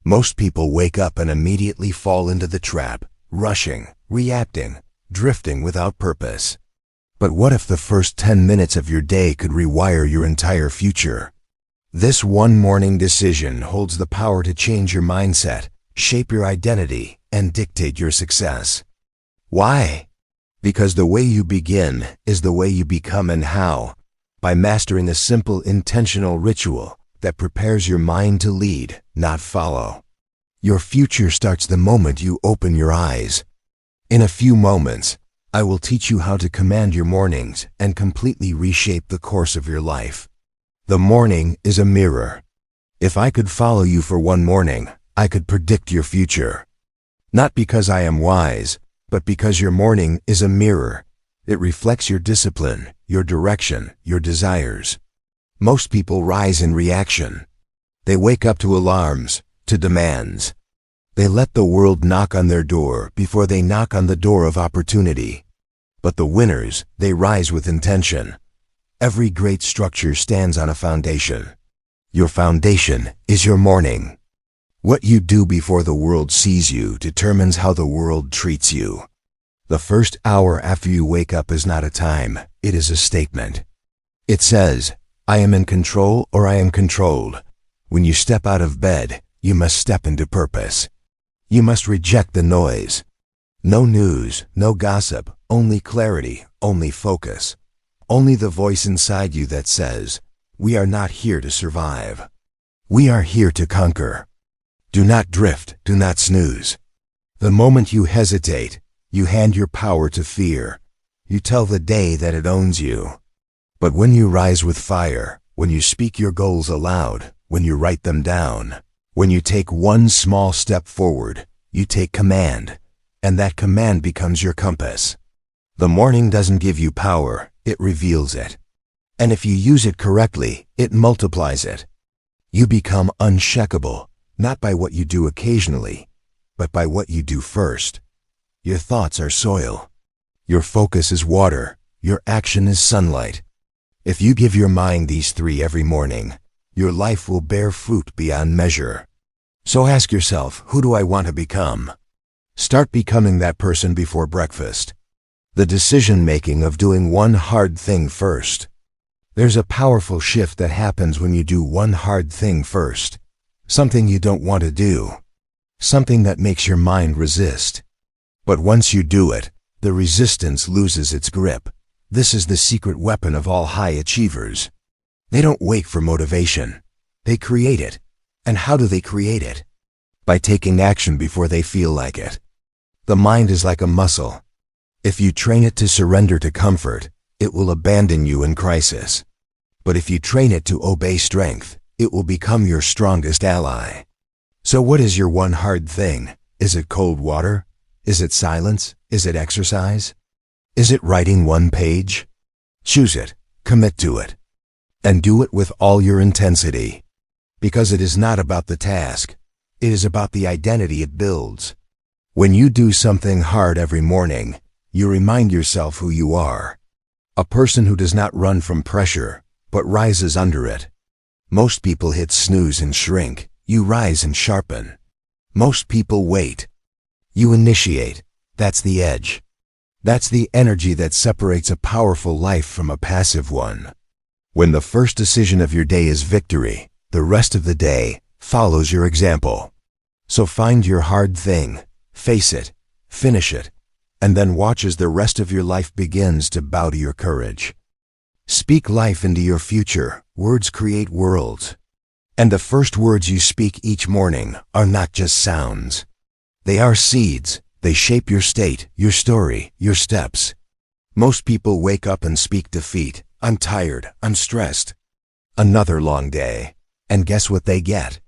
Most people wake up and immediately fall into the trap, rushing, reacting, drifting without purpose. But what if the first 10 minutes of your day could rewire your entire future? This one morning decision holds the power to change your mindset, shape your identity, and dictate your success. Why? Because the way you begin is the way you become. And how? By mastering a simple intentional ritual that prepares your mind to lead, not follow. Your future starts the moment you open your eyes. In a few moments, I will teach you how to command your mornings and completely reshape the course of your life. The morning is a mirror. If I could follow you for one morning, I could predict your future. Not because I am wise, but because your morning is a mirror. It reflects your discipline, your direction, your desires. Most people rise in reaction. They wake up to alarms, to demands. They let the world knock on their door before they knock on the door of opportunity. But the winners, they rise with intention. Every great structure stands on a foundation. Your foundation is your morning. What you do before the world sees you determines how the world treats you. The first hour after you wake up is not a time, it is a statement. It says, I am in control or I am controlled. When you step out of bed, you must step into purpose. You must reject the noise. No news, no gossip, only clarity, only focus. Only the voice inside you that says, we are not here to survive. We are here to conquer. Do not drift, do not snooze. The moment you hesitate, you hand your power to fear. You tell the day that it owns you. But when you rise with fire, when you speak your goals aloud, when you write them down, when you take one small step forward, you take command, and that command becomes your compass. The morning doesn't give you power, it reveals it. And if you use it correctly, it multiplies it. You become unshakable, not by what you do occasionally, but by what you do first. Your thoughts are soil. Your focus is water. Your action is sunlight. If you give your mind these three every morning, your life will bear fruit beyond measure. So ask yourself, who do I want to become? Start becoming that person before breakfast. The decision-making of doing one hard thing first. There's a powerful shift that happens when you do one hard thing first. Something you don't want to do. Something that makes your mind resist. But once you do it, the resistance loses its grip. This is the secret weapon of all high achievers. They don't wait for motivation. They create it. And how do they create it? By taking action before they feel like it. The mind is like a muscle. If you train it to surrender to comfort, it will abandon you in crisis. But if you train it to obey strength, it will become your strongest ally. So what is your one hard thing? Is it cold water? Is it silence? Is it exercise? Is it writing one page? Choose it, commit to it, and do it with all your intensity. Because it is not about the task, it is about the identity it builds. When you do something hard every morning, you remind yourself who you are. A person who does not run from pressure, but rises under it. Most people hit snooze and shrink. You rise and sharpen. Most people wait. You initiate. That's the edge. That's the energy that separates a powerful life from a passive one. When the first decision of your day is victory, the rest of the day follows your example. So find your hard thing, face it, finish it, and then watch as the rest of your life begins to bow to your courage. Speak life into your future. Words create worlds. And the first words you speak each morning are not just sounds. They are seeds. They shape your state, your story, your steps. Most people wake up and speak defeat. I'm tired. I'm stressed. Another long day. And guess what they get?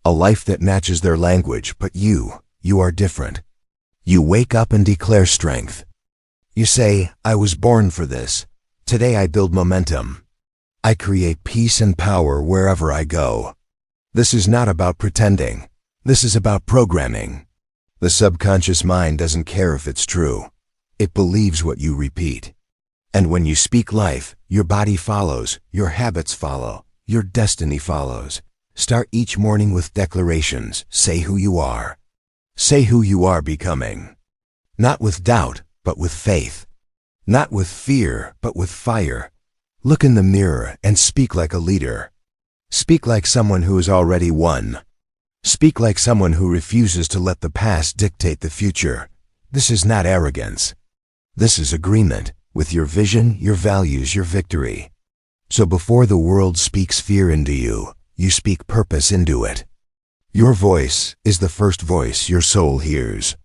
A life that matches their language, but you are different. You wake up and declare strength. You say, I was born for this. Today I build momentum. I create peace and power wherever I go. This is not about pretending. This is about programming. The subconscious mind doesn't care if it's true. It believes what you repeat. And when you speak life, your body follows, your habits follow, your destiny follows. Start each morning with declarations. Say who you are. Say who you are becoming. Not with doubt, but with faith. Not with fear, but with fire. Look in the mirror and speak like a leader. Speak like someone who has already won. Speak like someone who refuses to let the past dictate the future. This is not arrogance. This is agreement with your vision, your values, your victory. So before the world speaks fear into you, you speak purpose into it. Your voice is the first voice your soul hears.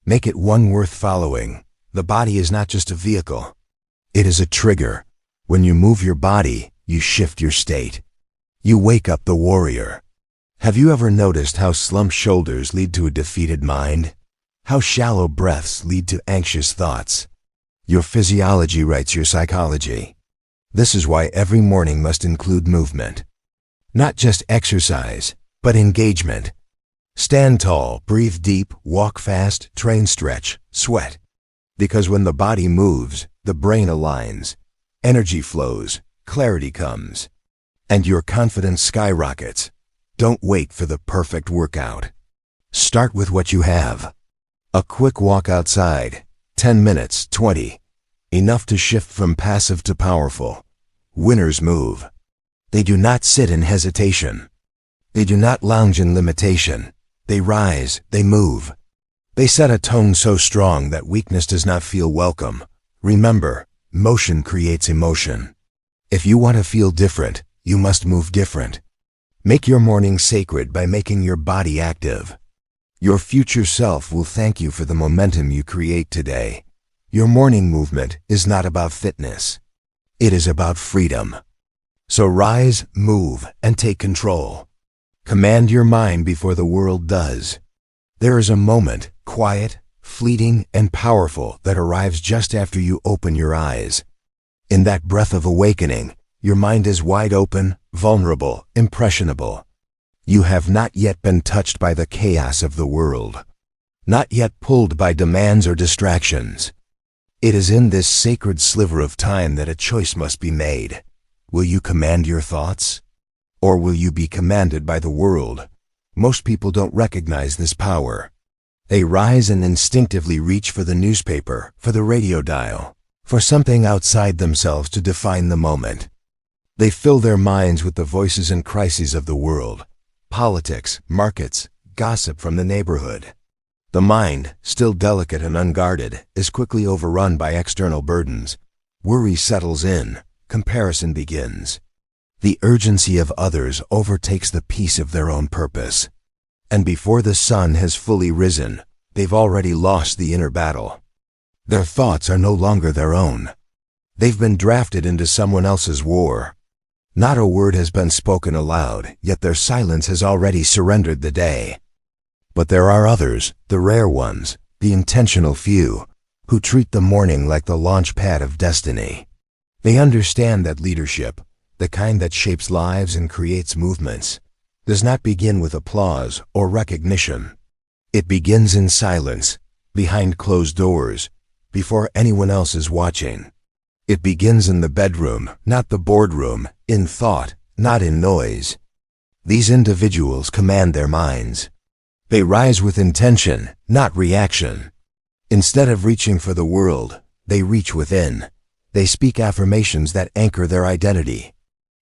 Make it one worth following. The body is not just a vehicle. It is a trigger. When you move your body, you shift your state. You wake up the warrior. Have you ever noticed how slumped shoulders lead to a defeated mind? How shallow breaths lead to anxious thoughts? Your physiology writes your psychology. This is why every morning must include movement. Not just exercise, but engagement. Stand tall, breathe deep, walk fast, train, stretch, sweat. Because when the body moves, the brain aligns, energy flows, clarity comes, and your confidence skyrockets. Don't wait for the perfect workout. Start with what you have. A quick walk outside, 10 minutes, 20. Enough to shift from passive to powerful. Winners move. They do not sit in hesitation. They do not lounge in limitation. They rise, they move. They set a tone so strong that weakness does not feel welcome. Remember, motion creates emotion. If you want to feel different, you must move different. Make your morning sacred by making your body active. Your future self will thank you for the momentum you create today. Your morning movement is not about fitness. It is about freedom. So rise, move, and take control. Command your mind before the world does. There is a moment, quiet, fleeting, and powerful, that arrives just after you open your eyes. In that breath of awakening, your mind is wide open, vulnerable, impressionable. You have not yet been touched by the chaos of the world. Not yet pulled by demands or distractions. It is in this sacred sliver of time that a choice must be made. Will you command your thoughts? Or will you be commanded by the world? Most people don't recognize this power. They rise and instinctively reach for the newspaper, for the radio dial, for something outside themselves to define the moment. They fill their minds with the voices and crises of the world, politics, markets, gossip from the neighborhood. The mind, still delicate and unguarded, is quickly overrun by external burdens. Worry settles in, comparison begins. The urgency of others overtakes the peace of their own purpose. And before the sun has fully risen, they've already lost the inner battle. Their thoughts are no longer their own. They've been drafted into someone else's war. Not a word has been spoken aloud, yet their silence has already surrendered the day. But there are others, the rare ones, the intentional few, who treat the morning like the launch pad of destiny. They understand that leadership, the kind that shapes lives and creates movements, does not begin with applause or recognition. It begins in silence, behind closed doors, before anyone else is watching. It begins in the bedroom, not the boardroom, in thought, not in noise. These individuals command their minds. They rise with intention, not reaction. Instead of reaching for the world, they reach within. They speak affirmations that anchor their identity.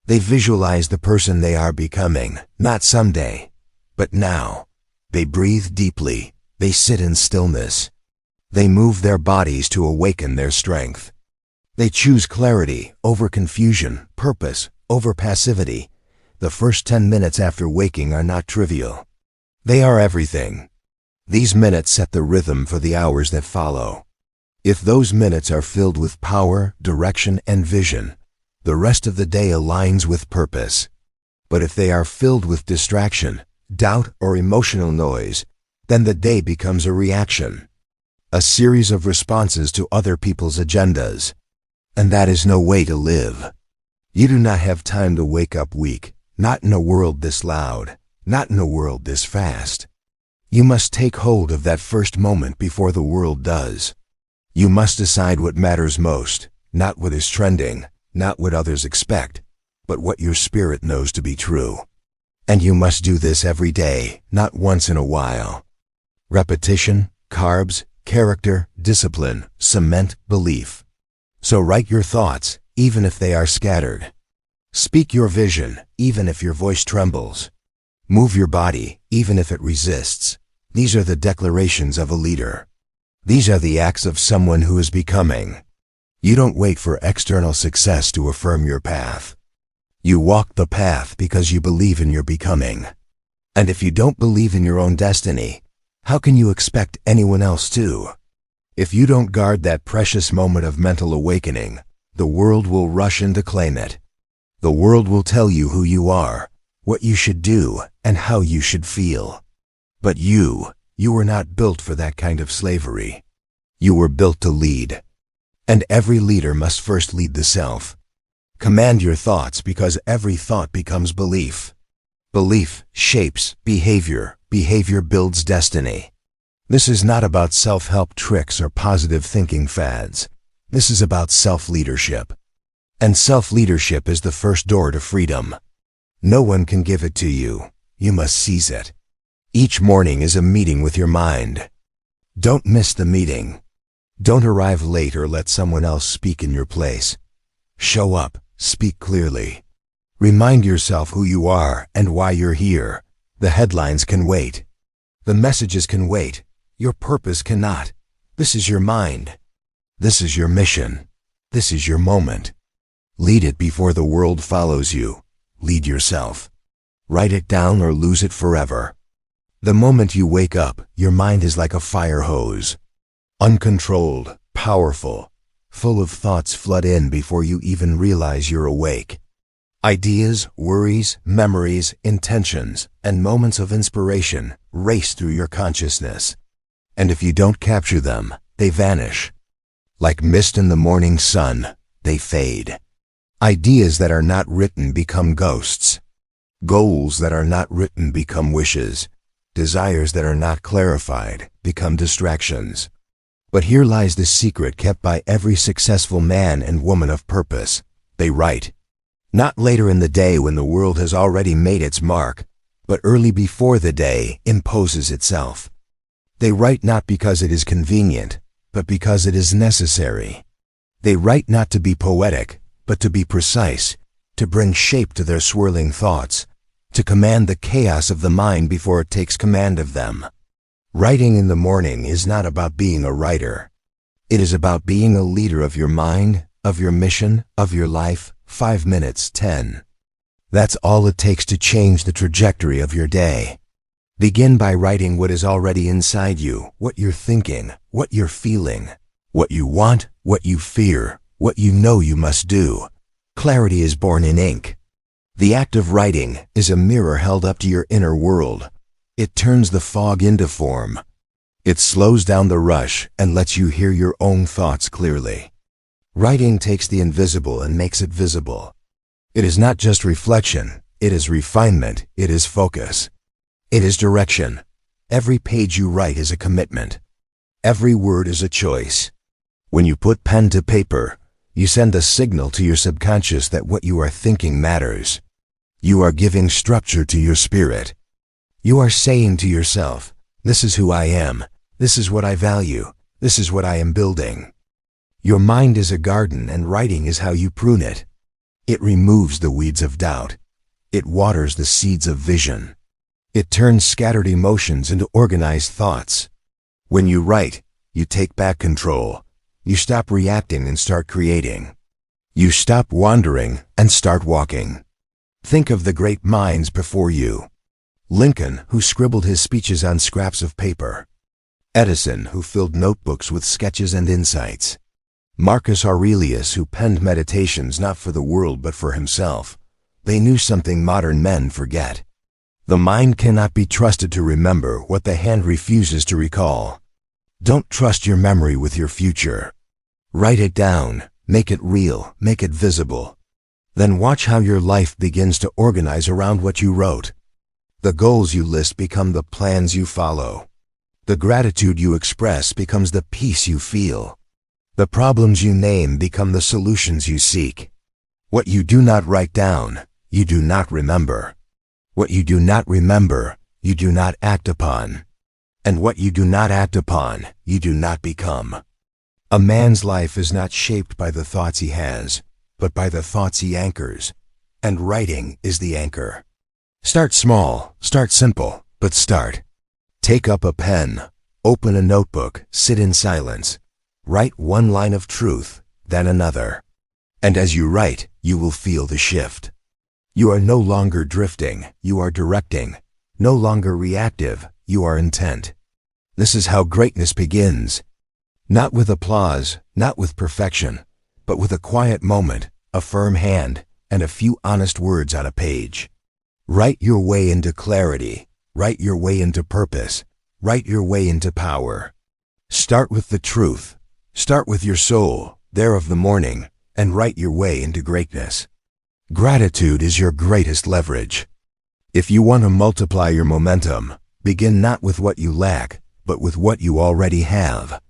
They visualize the person they are becoming, not someday, but now. They breathe deeply. They sit in stillness. They move their bodies to awaken their strength. They choose clarity over confusion, purpose over passivity. The first 10 minutes after waking are not trivial. They are everything. These minutes set the rhythm for the hours that follow. If those minutes are filled with power, direction, and vision, the rest of the day aligns with purpose. But if they are filled with distraction, doubt, or emotional noise, then the day becomes a reaction. A series of responses to other people's agendas. And that is no way to live. You do not have time to wake up weak, not in a world this loud, not in a world this fast. You must take hold of that first moment before the world does. You must decide what matters most, not what is trending, not what others expect, but what your spirit knows to be true. And you must do this every day, not once in a while. Repetition, carbs, character, discipline, cement belief. So write your thoughts, even if they are scattered. Speak your vision, even if your voice trembles. Move your body, even if it resists. These are the declarations of a leader. These are the acts of someone who is becoming. You don't wait for external success to affirm your path. You walk the path because you believe in your becoming. And if you don't believe in your own destiny, how can you expect anyone else to? If you don't guard that precious moment of mental awakening, the world will rush in to claim it. The world will tell you who you are, what you should do, and how you should feel. But you were not built for that kind of slavery. You were built to lead. And every leader must first lead the self. Command your thoughts because every thought becomes belief. Belief shapes behavior. Behavior builds destiny. This is not about self-help tricks or positive thinking fads. This is about self-leadership. And self-leadership is the first door to freedom. No one can give it to you. You must seize it. Each morning is a meeting with your mind. Don't miss the meeting. Don't arrive late or let someone else speak in your place. Show up, speak clearly. Remind yourself who you are and why you're here. The headlines can wait. The messages can wait. Your purpose cannot. This is your mind. This is your mission. This is your moment. Lead it before the world follows you. Lead yourself. Write it down or lose it forever. The moment you wake up, your mind is like a fire hose. Uncontrolled, powerful, full of thoughts flood in before you even realize you're awake. Ideas, worries, memories, intentions, and moments of inspiration race through your consciousness. And if you don't capture them, they vanish. Like mist in the morning sun, they fade. Ideas that are not written become ghosts. Goals that are not written become wishes. Desires that are not clarified become distractions. But here lies the secret kept by every successful man and woman of purpose. They write. Not later in the day when the world has already made its mark, but early before the day imposes itself. They write not because it is convenient, but because it is necessary. They write not to be poetic, but to be precise, to bring shape to their swirling thoughts, to command the chaos of the mind before it takes command of them. Writing in the morning is not about being a writer. It is about being a leader of your mind, of your mission, of your life. 5 minutes, 10. That's all it takes to change the trajectory of your day. Begin by writing what is already inside you, what you're thinking, what you're feeling, what you want, what you fear, what you know you must do. Clarity is born in ink. The act of writing is a mirror held up to your inner world. It turns the fog into form. It slows down the rush and lets you hear your own thoughts clearly. Writing takes the invisible and makes it visible. It is not just reflection, it is refinement, it is focus. It is direction. Every page you write is a commitment. Every word is a choice. When you put pen to paper, you send a signal to your subconscious that what you are thinking matters. You are giving structure to your spirit. You are saying to yourself, this is who I am, this is what I value, this is what I am building. Your mind is a garden and writing is how you prune it. It removes the weeds of doubt. It waters the seeds of vision. It turns scattered emotions into organized thoughts. When you write, you take back control. You stop reacting and start creating. You stop wandering and start walking. Think of the great minds before you. Lincoln, who scribbled his speeches on scraps of paper. Edison, who filled notebooks with sketches and insights. Marcus Aurelius, who penned meditations not for the world but for himself. They knew something modern men forget. The mind cannot be trusted to remember what the hand refuses to recall. Don't trust your memory with your future. Write it down, make it real, make it visible. Then watch how your life begins to organize around what you wrote. The goals you list become the plans you follow. The gratitude you express becomes the peace you feel. The problems you name become the solutions you seek. What you do not write down, you do not remember. What you do not remember, you do not act upon. And what you do not act upon, you do not become. A man's life is not shaped by the thoughts he has, but by the thoughts he anchors. And writing is the anchor. Start small, start simple, but start. Take up a pen, open a notebook, sit in silence. Write one line of truth, then another. And as you write, you will feel the shift. You are no longer drifting, you are directing. No longer reactive, you are intent. This is how greatness begins. Not with applause, not with perfection, but with a quiet moment, a firm hand, and a few honest words on a page. Write your way into clarity. Write your way into purpose. Write your way into power. Start with the truth. Start with your soul, there of the morning, and write your way into greatness. Gratitude is your greatest leverage. If you want to multiply your momentum, begin not with what you lack, but with what you already have.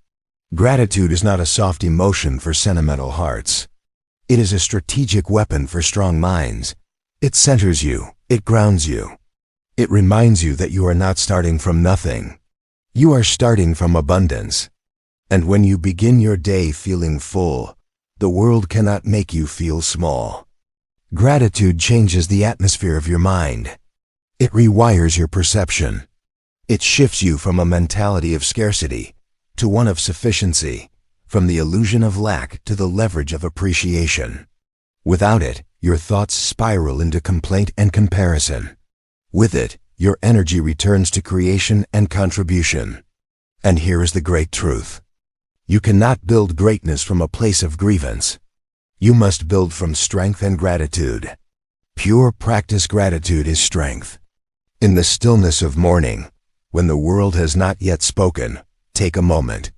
Gratitude is not a soft emotion for sentimental hearts. It is a strategic weapon for strong minds. It centers you. It grounds you. It reminds you that you are not starting from nothing. You are starting from abundance. And when you begin your day feeling full, the world cannot make you feel small. Gratitude changes the atmosphere of your mind. It rewires your perception. It shifts you from a mentality of scarcity to one of sufficiency, from the illusion of lack to the leverage of appreciation. Without it, your thoughts spiral into complaint and comparison. With it, your energy returns to creation and contribution. And here is the great truth. You cannot build greatness from a place of grievance. You must build from strength and gratitude. Pure practice gratitude is strength. In the stillness of morning, when the world has not yet spoken, take a moment.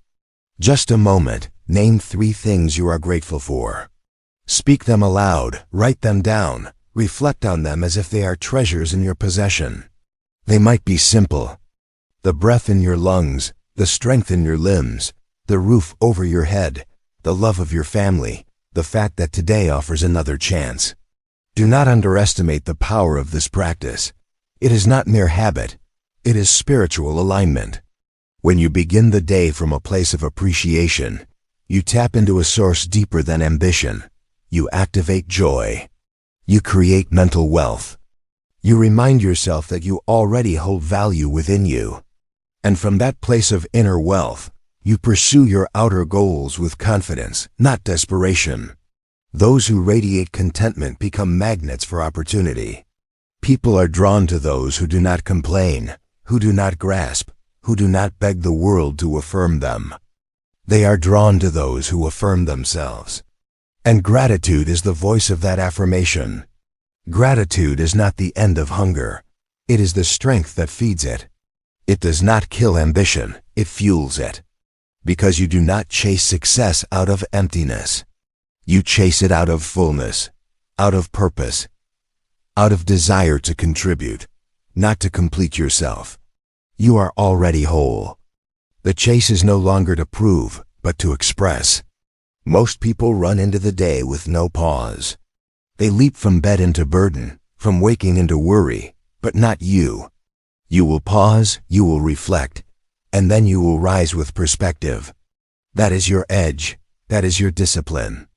Just a moment, name 3 things you are grateful for. Speak them aloud, write them down, reflect on them as if they are treasures in your possession. They might be simple. The breath in your lungs, the strength in your limbs, the roof over your head, the love of your family, the fact that today offers another chance. Do not underestimate the power of this practice. It is not mere habit. It is spiritual alignment. When you begin the day from a place of appreciation, you tap into a source deeper than ambition. You activate joy. You create mental wealth. You remind yourself that you already hold value within you. And from that place of inner wealth, you pursue your outer goals with confidence, not desperation. Those who radiate contentment become magnets for opportunity. People are drawn to those who do not complain, who do not grasp, who do not beg the world to affirm them. They are drawn to those who affirm themselves. And gratitude is the voice of that affirmation. Gratitude is not the end of hunger. It is the strength that feeds it. It does not kill ambition, it fuels it. Because you do not chase success out of emptiness. You chase it out of fullness, out of purpose, out of desire to contribute, not to complete yourself. You are already whole. The chase is no longer to prove, but to express. Most people run into the day with no pause. They leap from bed into burden, from waking into worry, but not you. You will pause, you will reflect, and then you will rise with perspective. That is your edge. That is your discipline.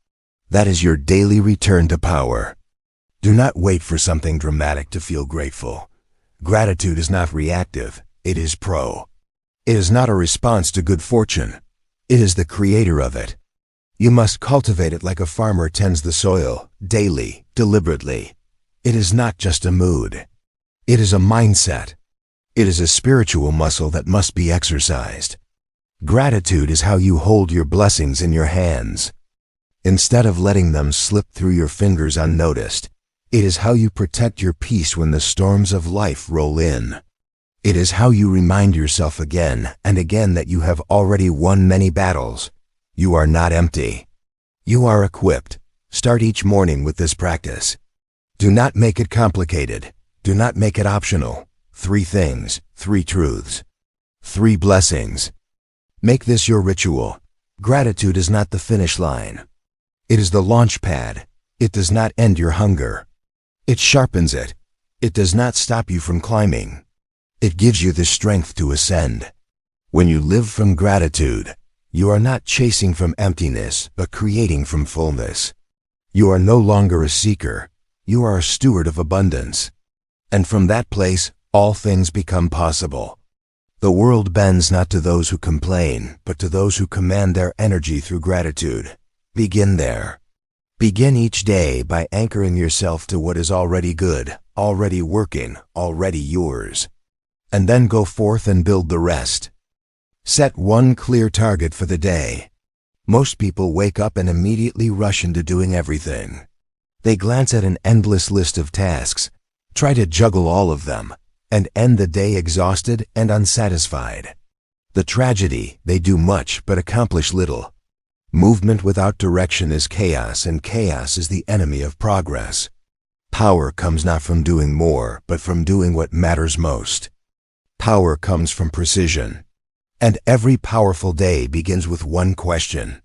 That is your daily return to power. Do not wait for something dramatic to feel grateful. Gratitude is not reactive, it is pro. It is not a response to good fortune. It is the creator of it. You must cultivate it like a farmer tends the soil, daily, deliberately. It is not just a mood. It is a mindset. It is a spiritual muscle that must be exercised. Gratitude is how you hold your blessings in your hands. Instead of letting them slip through your fingers unnoticed, it is how you protect your peace when the storms of life roll in. It is how you remind yourself again and again that you have already won many battles. You are not empty. You are equipped. Start each morning with this practice. Do not make it complicated. Do not make it optional. 3 things, 3 truths, 3 blessings. Make this your ritual. Gratitude is not the finish line. It is the launch pad. It does not end your hunger. It sharpens it. It does not stop you from climbing. It gives you the strength to ascend. When you live from gratitude, you are not chasing from emptiness, but creating from fullness. You are no longer a seeker. You are a steward of abundance. And from that place, all things become possible. The world bends not to those who complain, but to those who command their energy through gratitude. Begin there. Begin each day by anchoring yourself to what is already good, already working, already yours. And then go forth and build the rest. Set one clear target for the day. Most people wake up and immediately rush into doing everything. They glance at an endless list of tasks, try to juggle all of them, and end the day exhausted and unsatisfied. The tragedy, they do much but accomplish little. Movement without direction is chaos, and chaos is the enemy of progress. Power comes not from doing more, but from doing what matters most. Power comes from precision. And every powerful day begins with one question.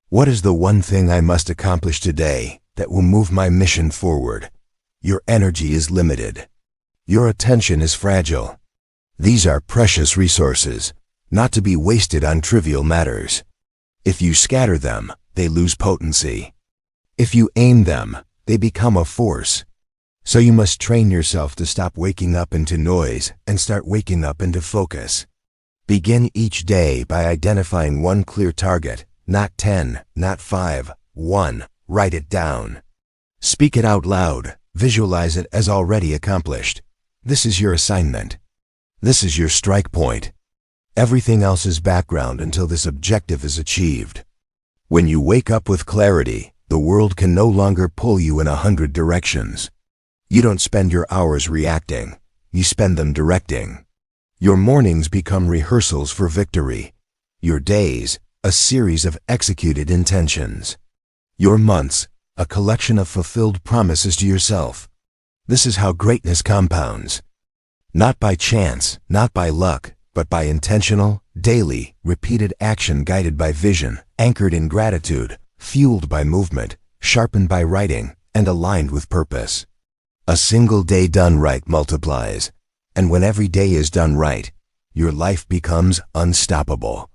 What is the one thing I must accomplish today that will move my mission forward? Your energy is limited. Your attention is fragile. These are precious resources, not to be wasted on trivial matters. If you scatter them, they lose potency. If you aim them, they become a force. So you must train yourself to stop waking up into noise and start waking up into focus. Begin each day by identifying one clear target, not 10, not 5, 1. Write it down. Speak it out loud. Visualize it as already accomplished. This is your assignment. This is your strike point. Everything else is background until this objective is achieved. When you wake up with clarity, the world can no longer pull you in 100 directions. You don't spend your hours reacting. You spend them directing. Your mornings become rehearsals for victory. Your days, a series of executed intentions. Your months, a collection of fulfilled promises to yourself. This is how greatness compounds. Not by chance, not by luck, but by intentional, daily, repeated action guided by vision, anchored in gratitude, fueled by movement, sharpened by writing, and aligned with purpose. A single day done right multiplies, and when every day is done right, your life becomes unstoppable.